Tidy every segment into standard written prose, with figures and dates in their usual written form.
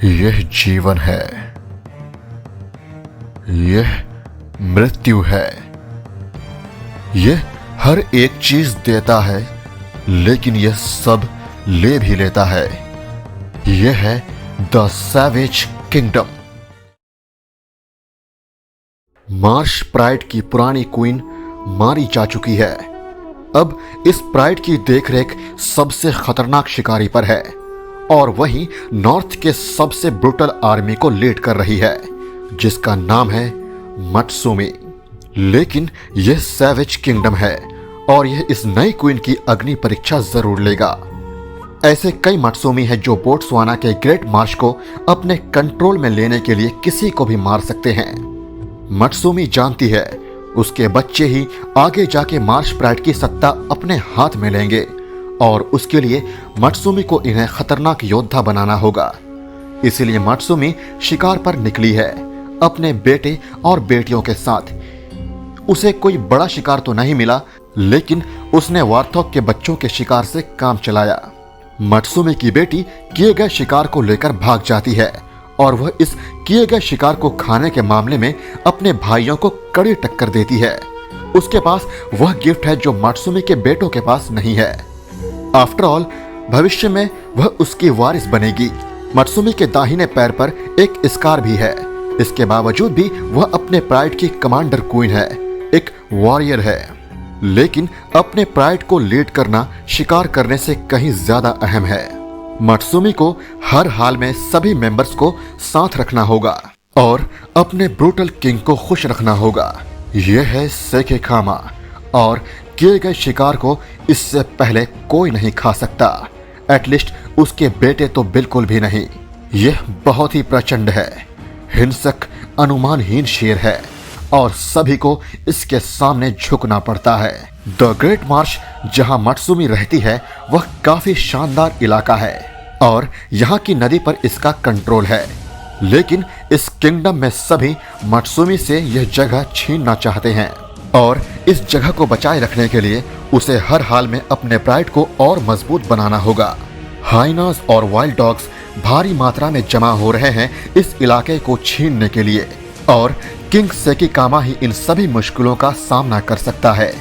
यह जीवन है, यह मृत्यु है। यह हर एक चीज देता है, लेकिन यह सब ले भी लेता है। यह है the savage kingdom. Marsh pride की पुरानी क्वीन मारी जा चुकी है। अब इस प्राइड की देखरेख सबसे खतरनाक शिकारी पर है और वही नॉर्थ के सबसे ब्रूटल आर्मी को लीड कर रही है, जिसका नाम है मत्सुमी। लेकिन यह सैवेज किंगडम है और यह इस नई क्वीन की अग्नि परीक्षा जरूर लेगा। ऐसे कई मत्सुमी हैं जो बोट्सवाना के ग्रेट मार्श को अपने कंट्रोल में लेने के लिए किसी को भी मार सकते हैं। मत्सुमी जानती है उसके बच्चे ही आगे जाके मार्श प्राइड की सत्ता अपने हाथ में लेंगे और उसके लिए मत्सुमी को इन्हें खतरनाक योद्धा बनाना होगा। इसीलिए मत्सुमी शिकार पर निकली है अपने बेटे और बेटियों के साथ। उसे कोई बड़ा शिकार तो नहीं मिला, लेकिन उसने वार्थॉग के बच्चों के शिकार से काम चलाया। मत्सुमी की बेटी किए गए शिकार को लेकर भाग जाती है और वह इस किए गए शिकार को खाने के मामले में अपने भाइयों को कड़ी टक्कर देती है। उसके पास वह गिफ्ट है जो मत्सुमी के बेटों के पास नहीं है। आफ्टर ऑल, भविष्य में वह उसकी वारिस बनेगी। मत्सुमी के दाहिने पैर पर एक स्कार भी है। इसके बावजूद भी वह अपने प्राइड की कमांडर क्वीन है, एक वॉरियर है। लेकिन अपने प्राइड को लीड करना शिकार करने से कहीं ज्यादा अहम है। मत्सुमी को हर हाल में सभी मेंबर्स को साथ रखना होगा और अपने ब्रूटल किंग को खुश रखना होगा। यह है सेकेकामा और किए गए शिकार को इससे पहले कोई नहीं खा सकता। एटलीस्ट उसके बेटे तो बिल्कुल भी नहीं। यह बहुत ही प्रचंड है, हिंसक, अनुमानहीन शेर है और सभी को इसके सामने झुकना पड़ता है। द ग्रेट मार्श जहां मत्सुमी रहती है वह काफी शानदार इलाका है और यहाँ की नदी पर इसका कंट्रोल है। लेकिन इस किंगडम में सभी मत्सुमी से यह जगह छीनना चाहते हैं और इस जगह को बचाए रखने के लिए उसे हर हाल में अपने प्राइड को और मजबूत बनाना होगा। हाइनास और वाइल्ड डॉग्स भारी मात्रा में जमा हो रहे हैं इस इलाके को छीनने के लिए और किंग सेकेकामा ही इन सभी मुश्किलों का सामना कर सकता है।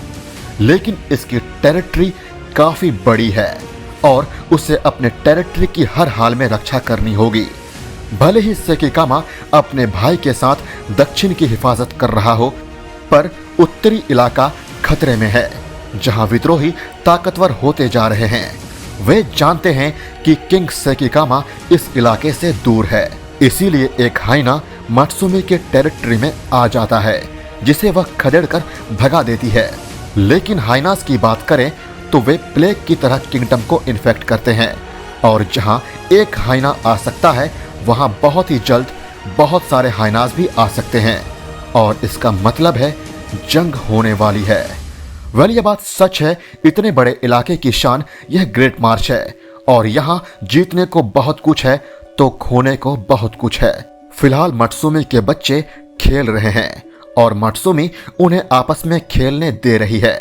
लेकिन इसकी टेरिटरी काफी बड़ी है और उसे अपने टेरिटरी की हर हाल में रक्षा करनी होगी। भले ही सेकेकामा अपने भाई के साथ दक्षिण की हिफाजत कर रहा हो, पर उत्तरी इलाका खतरे में है जहां विद्रोही ताकतवर होते जा रहे हैं। वे जानते हैं कि किंग सेकेकामा इस इलाके से दूर है, इसीलिए एक हाइना मत्सुमी के टेरिटरी में आ जाता है जिसे वह खदेड़कर भगा देती है। लेकिन हाइनास की बात करें तो वे प्लेग की तरह किंगडम को इन्फेक्ट करते हैं और जहां एक हाइना आ सकता है वहां बहुत ही जल्द बहुत सारे हाइनास भी आ सकते हैं और इसका मतलब है जंग होने वाली है। वेल, यह बात सच है। इतने बड़े इलाके की शान यह ग्रेट मार्श है और यहाँ जीतने को बहुत कुछ है तो खोने को बहुत कुछ है। फिलहाल मत्सुमी के बच्चे खेल रहे हैं और मत्सुमी उन्हें आपस में खेलने दे रही है,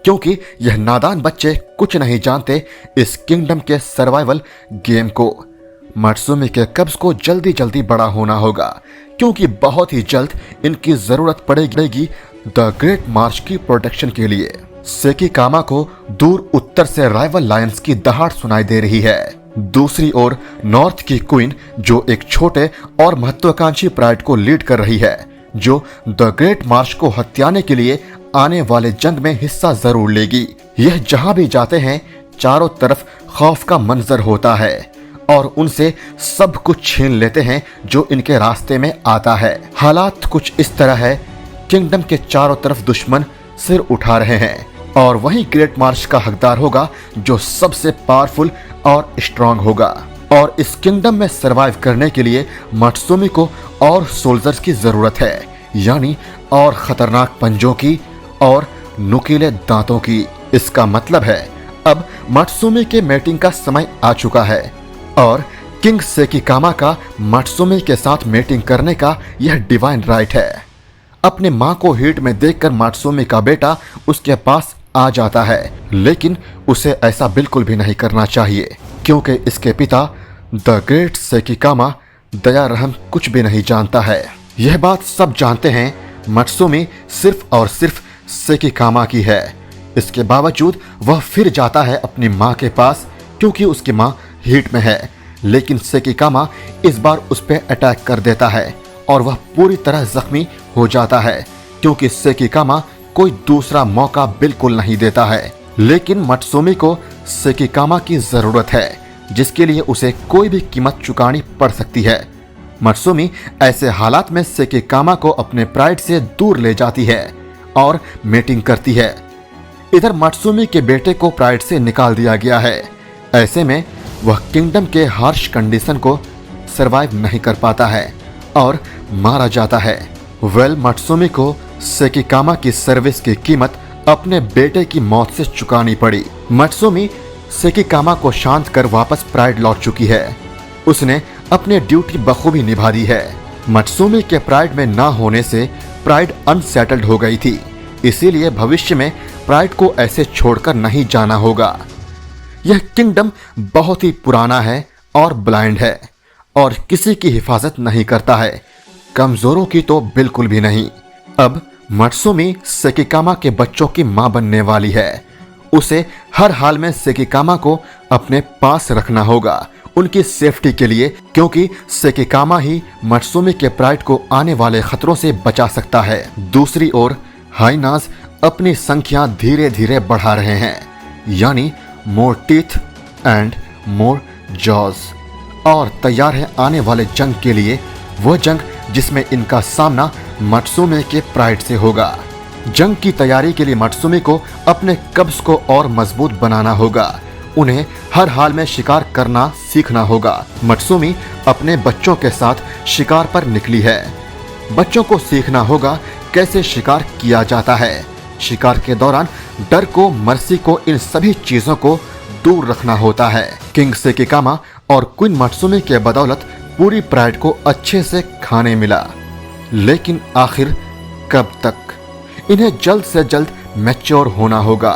क्योंकि यह नादान बच्चे कुछ नहीं जानते इस किंगडम के सर्वाइवल गेम को। मत्सुमी के कब्ज को जल्दी जल्दी बड़ा होना होगा, क्योंकि बहुत ही जल्द इनकी जरूरत पड़ेगी द ग्रेट मार्श की प्रोटेक्शन के लिए। सेकेकामा को दूर उत्तर से राइवल लायंस की दहाड़ सुनाई दे रही है। दूसरी ओर नॉर्थ की क्वीन जो एक छोटे और महत्वाकांक्षी प्राइड को लीड कर रही है, जो द ग्रेट मार्श को हथियाने के लिए आने वाले जंग में हिस्सा जरूर लेगी। यह जहां भी जाते हैं चारों तरफ खौफ का मंजर होता है और उनसे सब कुछ छीन लेते हैं जो इनके रास्ते में आता है। हालात कुछ इस तरह है, किंगडम के चारों तरफ दुश्मन सिर उठा रहे हैं और वही ग्रेट मार्श का हकदार होगा जो सबसे पावरफुल और स्ट्रांग होगा। और इस किंगडम में सरवाइव करने के लिए मत्सुमी को और सोल्जर्स की जरूरत है, यानी और खतरनाक पंजों की और नुकीले दांतों की। इसका मतलब है अब मत्सुमी के मेटिंग का समय आ चुका है और किंग सेकेकामा का मत्सुमी के साथ मेटिंग करने का यह डिवाइन राइट है। अपने मां को हीट में देखकर मत्सुमी का बेटा उसके पास आ जाता है, लेकिन उसे ऐसा बिल्कुल भी नहीं करना चाहिए, क्योंकि इसके पिता द ग्रेट सेकेकामा दया रहम कुछ भी नहीं जानता है। यह बात सब जानते हैं, मत्सुमी सिर्फ और सिर्फ सेकिकामा की है। इसके बावजूद वह फिर जाता है अपनी माँ के पास क्योंकि उसकी माँ हीट में है। लेकिन सेकिकामा इस बार उस पर अटैक कर देता है और वह पूरी तरह जख्मी हो जाता है क्योंकि सेकिकामा कोई दूसरा मौका बिल्कुल नहीं देता है। लेकिन मत्सुमी को सेकिकामा की जरूरत है जिसके लिए उसे कोई भी कीमत चुकानी पड़ सकती है। मत्सुमी ऐसे हालात में सेकिकामा को अपने प्राइड से दूर ले जाती है और मीटिंग करती है। इधर मत्सुमी के बेटे को प्राइड से निकाल दिया गया है। ऐसे में वह किंगडम के हार्श कंडीशन को सरवाइव नहीं कर पाता है और मारा जाता है। मत्सुमी को सेकिकामा की सर्विस की कीमत अपने बेटे की मौत से चुकानी पड़ी। मत्सुमी सेकिकामा को शांत कर वापस प्राइड लौट चुकी है। उसने अपनी ड्यूटी बखूबी निभा दी है। मत्सुमी के प्राइड में ना होने से प्राइड अनसेटल्ड हो गई थी, इसीलिए भविष्य में प्राइड को ऐसे छोड़कर नहीं जाना होगा। यह किंगडम बहुत ही पुराना है और ब्लाइंड है और किसी की हिफाजत नहीं करता है, कमजोरों की तो बिल्कुल भी नहीं। अब मत्सुमी सेकिकामा के बच्चों की मां बनने वाली है। उसे हर हाल में सेकिकामा को अपने पास रखना होगा उनकी सेफ्टी के लिए, क्योंकि सेकिकामा ही मत्सुमी के प्राइड को आने वाले खतरों से बचा सकता है। दूसरी ओर हाइनाज अपनी संख्या धीरे धीरे बढ़ा रहे हैं, यानी मोर टीथ एंड मोर जॉज, और तैयार है आने वाले जंग के लिए, वह जंग जिसमें इनका सामना मत्सुमी के प्राइड से होगा। जंग की तैयारी के लिए मत्सुमी को अपने कब्ज को और मजबूत बनाना होगा। उन्हें हर हाल में शिकार करना सीखना होगा। मत्सुमी अपने बच्चों के साथ शिकार पर निकली है। बच्चों को सीखना होगा कैसे शिकार किया जाता है। शिकार के दौरान डर को, मर्सी को, इन सभी चीजों को दूर रखना होता है। किंग सेकिकामा और क्वीन मत्सुमी के बदौलत पूरी प्राइड को अच्छे से खाने मिला, लेकिन आखिर कब तक? इन्हें जल्द से जल्द मैच्योर होना होगा।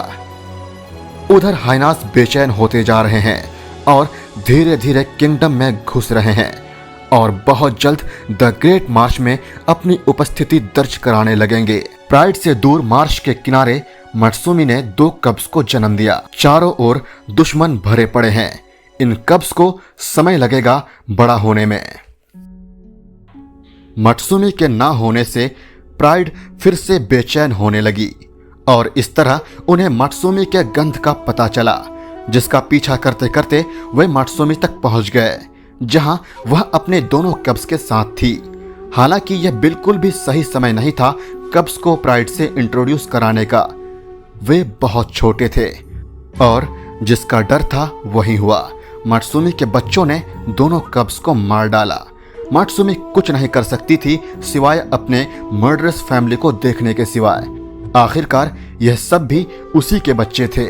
उधर हाइनास बेचैन होते जा रहे हैं और धीरे धीरे किंगडम में घुस रहे हैं और बहुत जल्द द ग्रेट मार्श में अपनी उपस्थिति दर्ज कराने लगेंगे। प्राइड से दूर मार्श के किनारे मत्सुमी ने 2 कब्स को जन्म दिया। चारों ओर दुश्मन भरे पड़े हैं। इन कब्स को समय लगेगा बड़ा होने में। मत्सुमी के ना होने से प्राइड फिर से बेचैन होने लगी और इस तरह उन्हें मत्सुमी के गंध का पता चला, जिसका पीछा करते करते वे मत्सुमी तक पहुंच गए, जहां वह अपने दोनों कब्स के साथ थी। हालांकि यह बिल्कुल भी सही समय नहीं था कब्स को प्राइड से इंट्रोड्यूस कराने का। वे बहुत छोटे थे और जिसका डर था वही हुआ। मत्सुमी के बच्चों ने दोनों कब्स को मार डाला। मत्सुमी कुछ नहीं कर सकती थी सिवाय अपने मर्डरस फैमिली को देखने के सिवाय। आखिरकार यह सब भी उसी के बच्चे थे।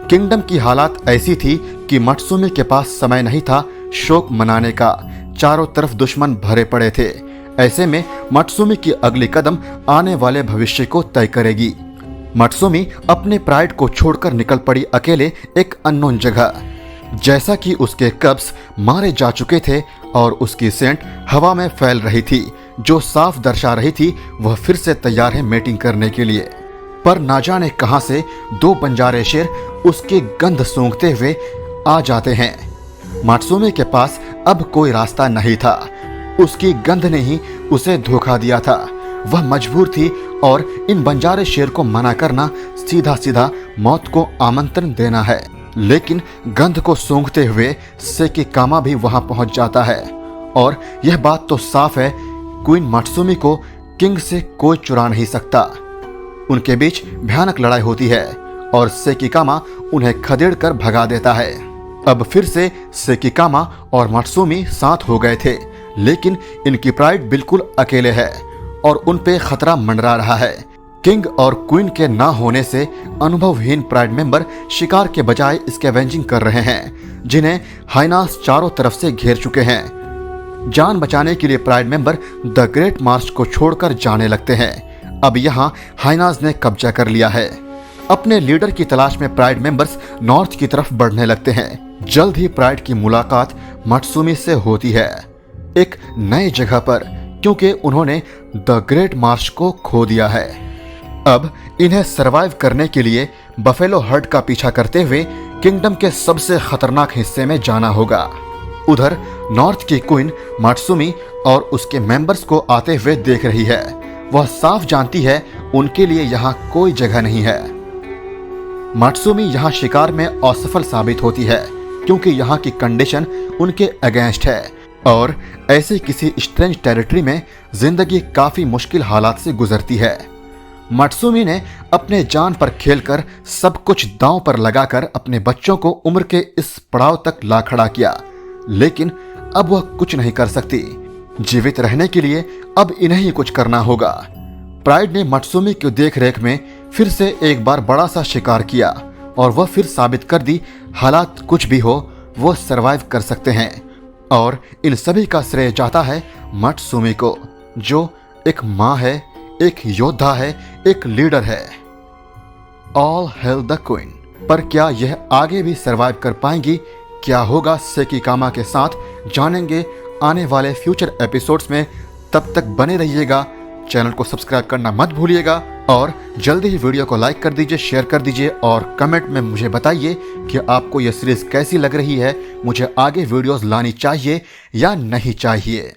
किंगडम की हालात ऐसी थी कि मत्सुमी के पास समय नहीं था शोक मनाने का। चारों तरफ दुश्मन भरे पड़े थे। ऐसे में मत्सुमी की अगली कदम आने वाले भविष्य को तय करेगी। मत्सुमी अपने प्राइड को छोड़कर निकल पड़ी अकेले एक अननोन जगह। जैसा कि उसके कब्स मारे जा चुके थे और उसकी सेंट हवा में फैल रही थी, जो साफ दर्शा रही थी वह फिर से तैयार है मीटिंग करने के लिए। पर ना जाने कहां से 2 बंजारे शेर उसकी गंध सूंघते हुए आ जाते हैं। मत्सुमी के पास अब कोई रास्ता नहीं था। उसकी गंध ने ही उसे धोखा दिया था। वह मजबूर थी और इन बंजारे शेर को मना करना सीधा सीधा मौत को आमंत्रण देना है। लेकिन गंध को सूंघते हुए सेकिकामा भी वहां पहुंच जाता है और यह बात तो साफ है, क्वीन मत्सुमी को किंग से कोई चुरा नहीं सकता। उनके बीच भयानक लड़ाई होती है और सेकिकामा उन्हें खदेड़ कर भगा देता है। अब फिर से सेकिकामा और मत्सुमी साथ हो गए थे, लेकिन इनकी प्राइड बिल्कुल अकेले है और उन पे खतरा मंडरा रहा है। किंग और क्वीन के ना होने से अनुभवहीन प्राइड मेंबर शिकार के बजाय स्कैवेंजिंग कर रहे हैं, जिन्हें हाइनास चारों तरफ से घेर चुके हैं। जान बचाने के लिए प्राइड मेंबर द ग्रेट मार्च को छोड़कर जाने लगते हैं। अब यहाँ हाइनास ने कब्जा कर लिया है। अपने लीडर की तलाश में प्राइड मेंबर्स नॉर्थ की तरफ बढ़ने लगते हैं। जल्द ही प्राइड की मुलाकात मत्सुमी से होती है। एक नए जगह पर, क्योंकि उन्होंने द ग्रेट मार्श को खो दिया है। अब इन्हें सरवाइव करने के लिए बफेलो हर्ड का पीछा करते हुए किंगडम के सबसे खतरनाक हिस्से में जाना होगा। उधर नॉर्थ की क्वीन मात्सुमी और उसके मेंबर्स को आते हुए देख रही है। वह साफ जानती है उनके लिए यहाँ कोई जगह नहीं है। मात्सुमी यहाँ शिकार में असफल साबित होती है क्योंकि यहाँ की कंडीशन उनके अगेंस्ट है और ऐसे किसी स्ट्रेंज टेरिटरी में जिंदगी काफी मुश्किल हालात से गुजरती है। मात्सुमी ने अपने जान पर खेलकर सब कुछ दांव पर लगाकर अपने बच्चों को उम्र के इस पड़ाव तक ला खड़ा किया, लेकिन अब वह कुछ नहीं कर सकती। जीवित रहने के लिए अब इन्हें ही कुछ करना होगा। प्राइड ने मात्सुमी की देखरेख में फिर से एक बार बड़ा सा शिकार किया और वह फिर साबित कर दी हालात कुछ भी हो वो सरवाइव कर सकते हैं। और इन सभी का श्रेय जाता है मात्सुमी को, जो एक माँ है, एक योद्धा है, एक लीडर है। All hello the queen. पर क्या यह आगे भी सरवाइव कर पाएंगी? क्या होगा सेकिकामा के साथ, जानेंगे आने वाले फ्यूचर एपिसोड्स में। तब तक बने रहिएगा, चैनल को सब्सक्राइब करना मत भूलिएगा और जल्दी ही वीडियो को लाइक कर दीजिए, शेयर कर दीजिए और कमेंट में मुझे बताइए कि आपको यह सीरीज कैसी लग रही है, मुझे आगे वीडियोस लानी चाहिए या नहीं चाहिए।